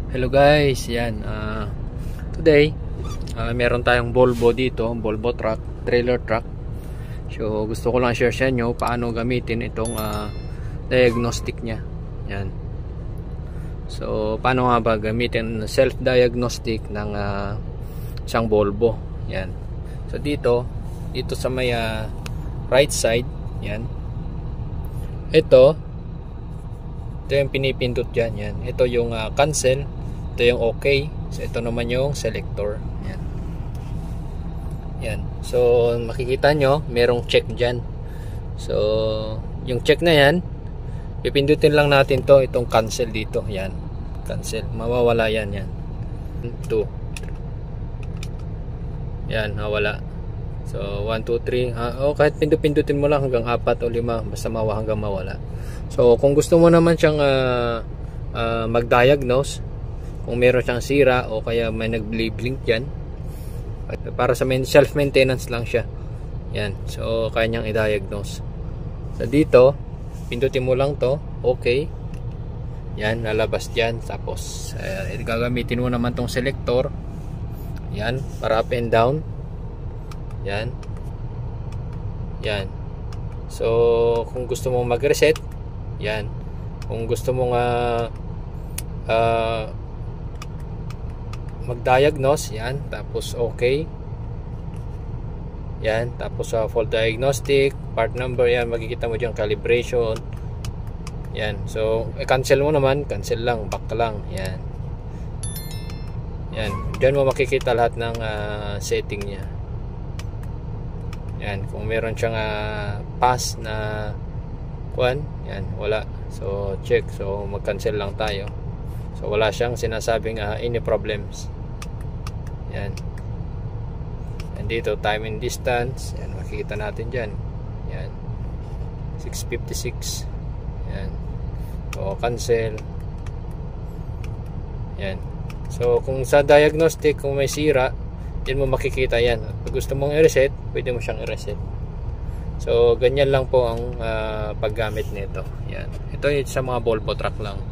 Hello guys, yan. Today, meron tayong Volvo dito, Volvo truck, trailer truck. So gusto ko lang share sa inyo paano gamitin itong diagnostic niya. Yan. So paano nga ba gamitin self-diagnostic ng isang Volvo. Yan. So dito sa may right side, yan. Ito yung pinipindot dyan. Yan. Ito yung cancel. Ito yung okay. So ito naman yung selector. Yan. Yan. So makikita nyo merong check dyan. So yung check na yan, pipindutin lang natin to, itong cancel dito. Yan. Cancel. Mawawala yan. Yan. 2. Yan. Mawala. So 1, 2, 3. Kahit pindutin mo lang hanggang 4 o 5. Basta hanggang mawala. So kung gusto mo naman siyang mag-diagnose kung meron siyang sira o kaya may nag-blink yan, para sa self-maintenance lang siya. Yan. So kaya niyang i-diagnose. So dito, pindutin mo lang to, okay. Yan, lalabas diyan. Tapos gagamitin mo naman tong selector. Yan, para up and down. Yan. Yan. So kung gusto mo mag-reset, yan. Kung gusto mong mag-diagnose, yan. Tapos okay. Yan. Tapos full diagnostic, part number, yan. Makikita mo dyan calibration. Yan. So cancel mo naman, cancel lang, back ka lang. Yan. Yan. Diyan mo makikita lahat ng setting niya. Yan. Kung meron siyang pass na yan, wala. So check, so mag-cancel lang tayo. So wala siyang sinasabing any problems. Yan. And dito time and distance, yan, makikita natin diyan. Yan. 6:56. Yan. So cancel. Yan. So kung sa diagnostic, kung may sira, din mo makikita yan. At pag gusto mong i-reset, pwede mo siyang i-reset. So ganyan lang po ang paggamit nito. Yan. Ito sa mga Volvo truck lang.